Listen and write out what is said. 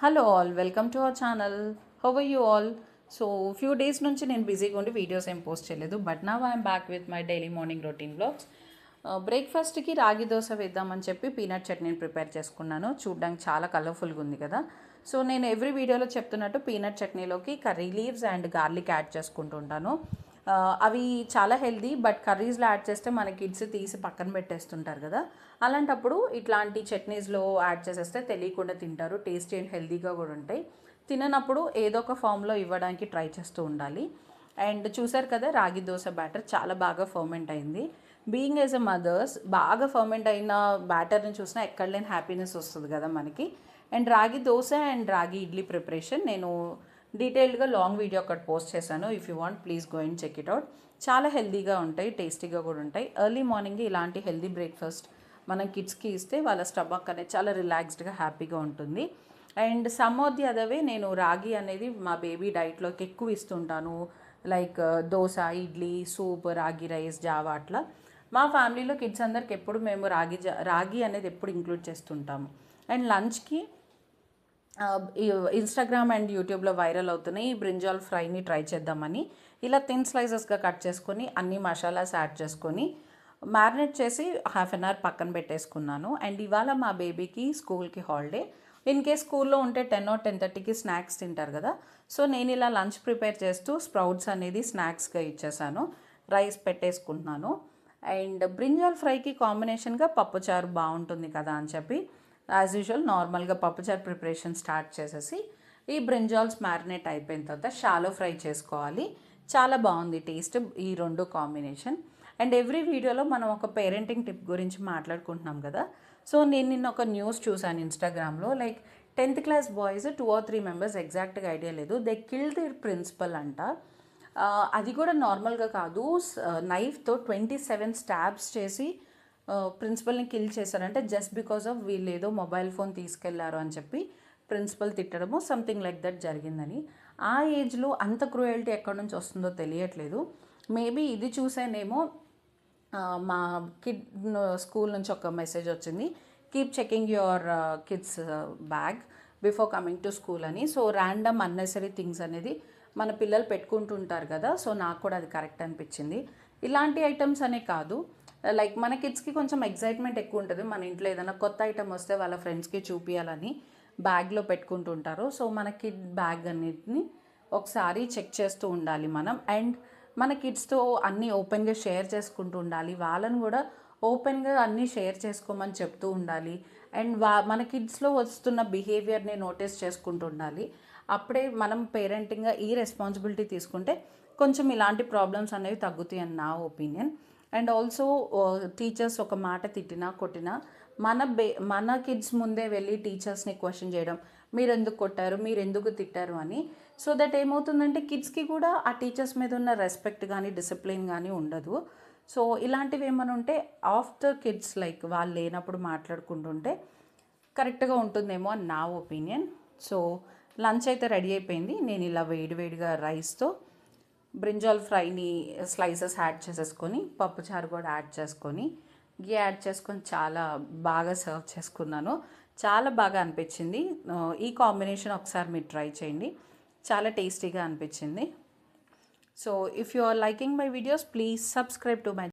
Hello all, welcome to our channel. How are you all? So few days నుంచి నేను బిజీగా ఉండి videos ఏం పోస్ట్ చేయలేదు. But now I'm back with my daily morning routine blogs. బ్రేక్ఫాస్ట్కి రాగి దోశ వేద్దామని చెప్పి పీనట్ చట్నీని ప్రిపేర్ చేసుకున్నాను. చూడ్డానికి చాలా కలర్ఫుల్గా ఉంది కదా. సో నేను ఎవ్రీ వీడియోలో చెప్తున్నట్టు పీనట్ చట్నీలోకి curry leaves and garlic add చేసుకుంటుంటాను. అవి చాలా హెల్దీ, బట్ కర్రీస్లో యాడ్ చేస్తే మన కిడ్స్ తీసి పక్కన పెట్టేస్తుంటారు కదా. అలాంటప్పుడు ఇట్లాంటి చట్నీస్లో యాడ్ చేసేస్తే తెలియకుండా తింటారు. టేస్టీ అండ్ హెల్దీగా కూడా ఉంటాయి. తిననప్పుడు ఏదో ఒక ఫామ్లో ఇవ్వడానికి ట్రై చేస్తూ ఉండాలి. అండ్ చూసారు కదా, రాగి దోశ బ్యాటర్ చాలా బాగా ఫర్మెంట్ అయింది. బీయింగ్ యాజ్ ఎ మదర్స్, బాగా ఫర్మెంట్ అయిన బ్యాటర్ని చూసినా ఎక్కడ లేని హ్యాపీనెస్ వస్తుంది కదా మనకి. అండ్ రాగి దోశ అండ్ రాగి ఇడ్లీ ప్రిపరేషన్ నేను డీటెయిల్డ్గా లాంగ్ వీడియో ఒకటి పోస్ట్ చేశాను. If you want please go and check it out. చాలా హెల్దీగా ఉంటాయి, టేస్టీగా కూడా ఉంటాయి. ఎర్లీ మార్నింగ్ ఇలాంటి హెల్దీ బ్రేక్ఫాస్ట్ మనం కిడ్స్కి ఇస్తే వాళ్ళ స్టమక్ అనేది చాలా రిలాక్స్డ్గా హ్యాపీగా ఉంటుంది. And some of the other way, నేను రాగి అనేది మా బేబీ డైట్లోకి ఎక్కువ ఇస్తుంటాను. లైక్ దోశ, ఇడ్లీ, సూప్, రాగి రైస్, జావా అట్లా. మా ఫ్యామిలీలో కిడ్స్ అందరికి ఎప్పుడు మేము రాగి అనేది ఎప్పుడు ఇంక్లూడ్ చేస్తుంటాము. అండ్ లంచ్కి ఇన్స్టాగ్రామ్ అండ్ యూట్యూబ్లో వైరల్ అవుతున్నాయి ఈ బ్రింజాల్ ఫ్రైని ట్రై చేద్దామని ఇలా థిన్ స్లైసెస్గా కట్ చేసుకొని అన్ని మసాలాస్ యాడ్ చేసుకొని మ్యారినేట్ చేసి హాఫ్ అన్ అవర్ పక్కన పెట్టేసుకున్నాను. అండ్ ఇవాళ మా బేబీకి స్కూల్కి హాలిడే. ఇన్ కేస్ స్కూల్లో ఉంటే 10 or 10:30కి స్నాక్స్ తింటారు కదా. సో నేను ఇలా లంచ్ ప్రిపేర్ చేస్తూ స్ప్రౌట్స్ అనేది స్నాక్స్గా ఇచ్చేసాను. రైస్ పెట్టేసుకుంటున్నాను. అండ్ బ్రింజాల్ ఫ్రైకి కాంబినేషన్గా పప్పుచారు బాగుంటుంది కదా అని చెప్పి యాజ్ యూజువల్ నార్మల్గా పప్పుచారు ప్రిపరేషన్ స్టార్ట్ చేసేసి ఈ బ్రింజాల్స్ మ్యారినేట్ అయిపోయిన తర్వాత షాలో ఫ్రై చేసుకోవాలి. చాలా బాగుంది టేస్ట్ ఈ రెండు కాంబినేషన్. అండ్ ఎవ్రీ వీడియోలో మనం ఒక పేరెంటింగ్ టిప్ గురించి మాట్లాడుకుంటున్నాం కదా. సో నేను నిన్న ఒక న్యూస్ చూశాను ఇన్స్టాగ్రామ్లో. Like 10th class boys 2 or 3 members, ఎగ్జాక్ట్గా ఐడియా లేదు, దే కిల్ దిర్ ప్రిన్సిపల్ అంట. అది కూడా నార్మల్గా కాదు, నైఫ్తో 27 స్టాబ్స్ చేసి ప్రిన్సిపల్ని కిల్ చేశారంటే జస్ట్ బికాస్ ఆఫ్ వీళ్ళు ఏదో మొబైల్ ఫోన్ తీసుకెళ్లారు అని చెప్పి ప్రిన్సిపల్ తిట్టడము సంథింగ్ లైక్ దట్ జరిగిందని. ఆ ఏజ్లో అంత క్రూయల్టీ ఎక్కడి నుంచి వస్తుందో తెలియట్లేదు. మేబీ ఇది చూసానేమో మా కిడ్ స్కూల్ నుంచి ఒక మెసేజ్ వచ్చింది, keep checking your kids bag before coming to school అని. సో ర్యాండమ్ అన్నెసరీ థింగ్స్ అనేది మన పిల్లలు పెట్టుకుంటుంటారు కదా. సో నాకు కూడా అది కరెక్ట్ అనిపించింది. ఇలాంటి ఐటమ్స్ అనే కాదు, లైక్ మన కిడ్స్కి కొంచెం ఎగ్జైట్మెంట్ ఎక్కువ ఉంటుంది. మన ఇంట్లో ఏదైనా కొత్త ఐటమ్ వస్తే వాళ్ళ ఫ్రెండ్స్కి చూపించాలని బ్యాగ్లో పెట్టుకుంటుంటారు. సో మన కిడ్ బ్యాగ్ అన్నిటిని ఒకసారి చెక్ చేస్తూ ఉండాలి మనం. అండ్ మన కిడ్స్తో అన్నీ ఓపెన్గా షేర్ చేసుకుంటూ ఉండాలి. వాళ్ళని కూడా ఓపెన్గా అన్నీ షేర్ చేసుకోమని చెప్తూ ఉండాలి. అండ్ మన కిడ్స్లో వస్తున్న బిహేవియర్ని నోటీస్ చేసుకుంటూ ఉండాలి. అప్పుడే మనం పేరెంటింగ్గా ఈ రెస్పాన్సిబిలిటీ తీసుకుంటే కొంచెం ఇలాంటి ప్రాబ్లమ్స్ అనేవి తగ్గుతాయి అని నా ఒపీనియన్. అండ్ ఆల్సో టీచర్స్ ఒక మాట తిట్టినా కొట్టినా మన కిడ్స్ ముందే వెళ్ళి టీచర్స్ని క్వశ్చన్ చేయడం, మీరు ఎందుకు కొట్టారు, మీరు ఎందుకు తిట్టారు అని. సో దట్ ఏమవుతుందంటే కిడ్స్కి కూడా ఆ టీచర్స్ మీద ఉన్న రెస్పెక్ట్ కానీ డిసిప్లిన్ కానీ ఉండదు. సో ఇలాంటివి ఏమైనా ఉంటే ఆఫ్టర్ కిడ్స్ లైక్ వాళ్ళు లేనప్పుడు మాట్లాడుకుంటుంటే కరెక్ట్గా ఉంటుందేమో అని నా ఒపీనియన్. సో లంచ్ అయితే రెడీ అయిపోయింది. నేను ఇలా వేడివేడిగా రైస్తో బ్రింజాల్ ఫ్రైని స్లైసెస్ యాడ్ చేసేసుకొని పప్పుచారు కూడా యాడ్ చేసుకొని గీ యాడ్ చేసుకొని చాలా బాగా సర్వ్ చేసుకున్నాను. చాలా బాగా అనిపించింది. ఈ కాంబినేషన్ ఒకసారి మీరు ట్రై చేయండి, చాలా టేస్టీగా అనిపించింది. So if you are liking my videos, please subscribe to my